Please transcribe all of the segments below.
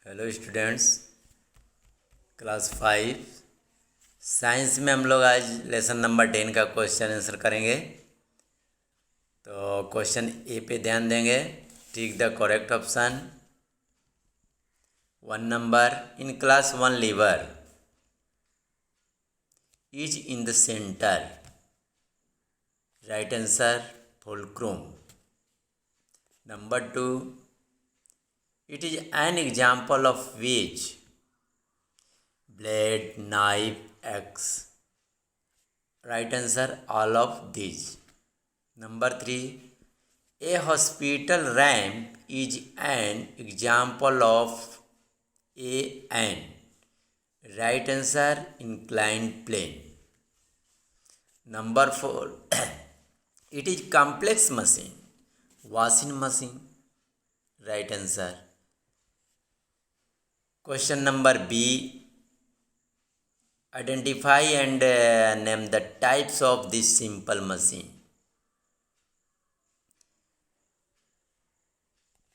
Hello students, class 5 science में हम लोग आज लेसन नंबर 10 का क्वेश्चन आंसर करेंगे। तो क्वेश्चन ए पे ध्यान देंगे। Tick the correct option. 1 number, in class 1 lever is in the centre. Right answer fulcrum. Number 2, it is an example of which? Blade, knife, axe. Right answer all of these. Number 3, a hospital ramp is an example of a and. Right answer inclined plane. Number 4, it is complex machine. Washing machine. Right answer. Question number B, identify and name the types of this simple machine.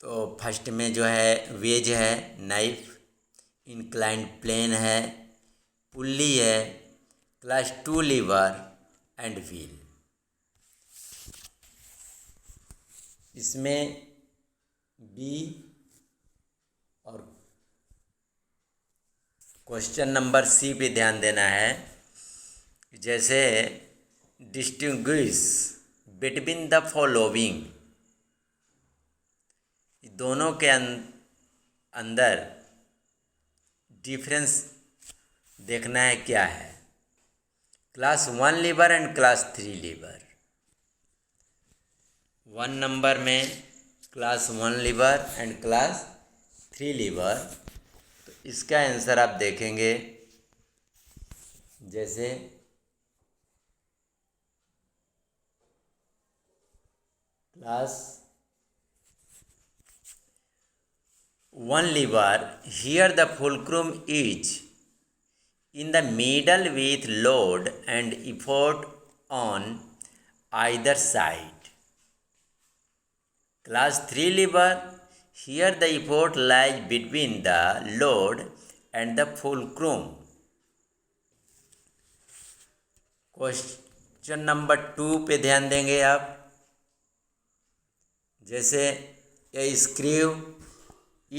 तो first में जो है veg है, knife, inclined plane है, pulley है, class 2 liver and wheel. इसमें B और question number C पे ध्यान देना है। जैसे डिस्टिंग्विश बिटवीन द फॉलोइंग, दोनों के अंदर डिफरेंस देखना है क्या है। Class 1 lever and class 3 lever. 1 नंबर में class 1 lever and class 3 lever. तो इसका आंसर आप देखेंगे, जैसे class 1 lever, here the fulcrum is in the middle with load and effort on either side. Class 3 lever, here the effort lies between the load and the fulcrum. Question number 2 पे ध्यान देंगे आप। जैसे ए screw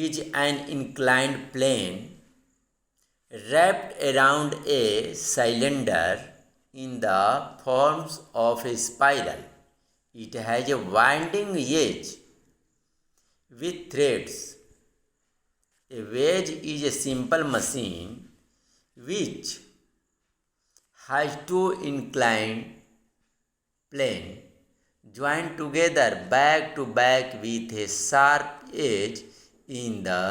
is an inclined plane wrapped around a cylinder in the forms of a spiral. It has a winding edge with threads. A wedge is a simple machine which has two inclined planes joined together back to back with a sharp edge in the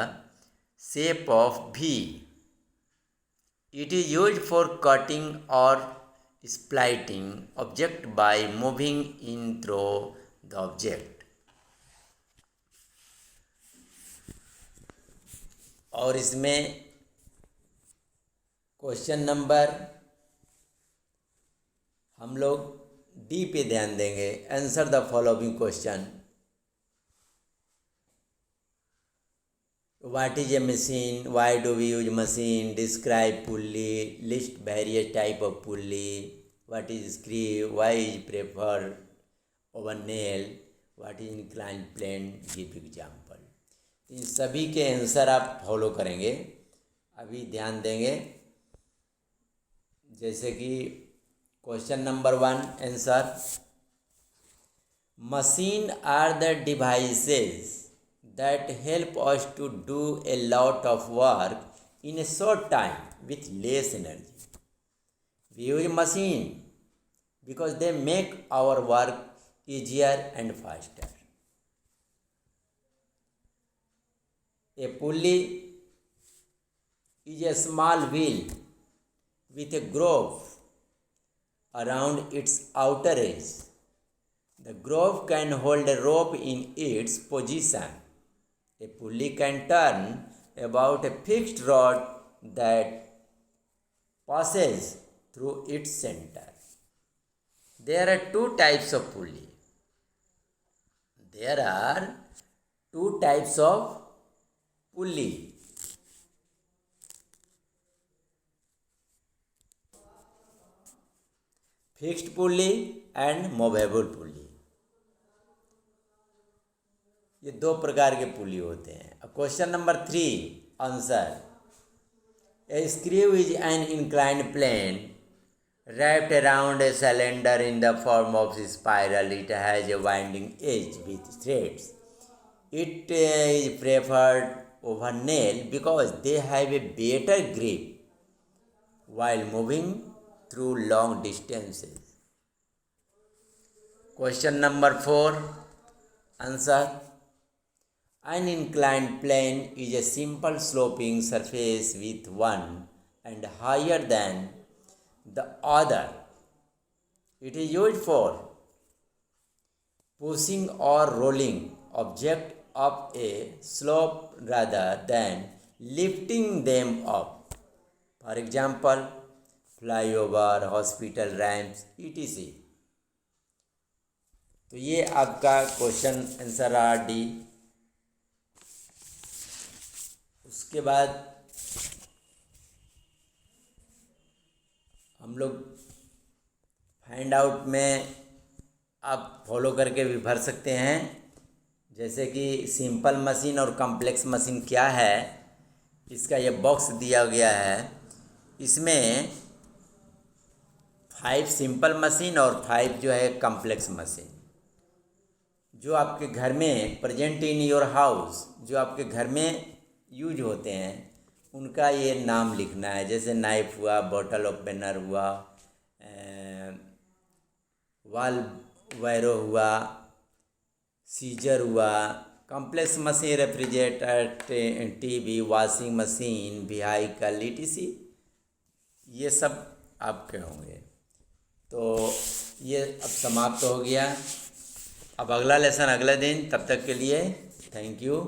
shape of V. It is used for cutting or splitting object by moving in through the object. और इसमें question number हम लोग D पे ध्यान देंगे। Answer the following question. What is a machine? Why do we use machine? Describe pulley. List various type of pulley. What is screw? Why is preferred over nail? What is inclined plane? Give example. इन सभी के answer आप follow करेंगे। अभी ध्यान देंगे, जैसे कि question number 1 answer, machine are the devices that help us to do a lot of work in a short time with less energy. We use machine because they make our work easier and faster. A pulley is a small wheel with a groove around its outer edge. The groove can hold a rope in its position. A pulley can turn about a fixed rod that passes through its center. There are two types of pulley. There are two types of pulley. Fixed pulley and movable pulley. ये दो प्रकार के pulley होते हैं। Question number 3 answer. A screw is an inclined plane wrapped around a cylinder in the form of a spiral. It has a winding edge with threads. It is preferred over nail because they have a better grip while moving through long distances. Question number 4 answer. An inclined plane is a simple sloping surface with one end higher than the other. It is used for pushing or rolling object up a slope rather than lifting them up. For example, flyover, hospital ramps, etc. तो ये आपका question answer रहा D. उसके बाद हम लोग find out में आप फॉलो करके भी भर सकते हैं, जैसे कि सिंपल मशीन और कॉम्प्लेक्स मशीन क्या है, इसका ये बॉक्स दिया गया है। इसमें 5 सिंपल मशीन और 5 जो है कॉम्प्लेक्स मशीन, जो आपके घर में प्रेजेंट इन योर हाउस, जो आपके घर में यूज होते हैं, उनका ये नाम लिखना है। जैसे नाइफ हुआ, बॉटल ओपनर हुआ, वाल वैरो हुआ, सीजर हुआ। Complex machine refrigerator, TV, washing machine, vehicle, etc. ये सब आपके होंगे। तो ये अब समाप्त हो गया। अब अगला लेसन अगले दिन। तब तक के लिए थैंक यू।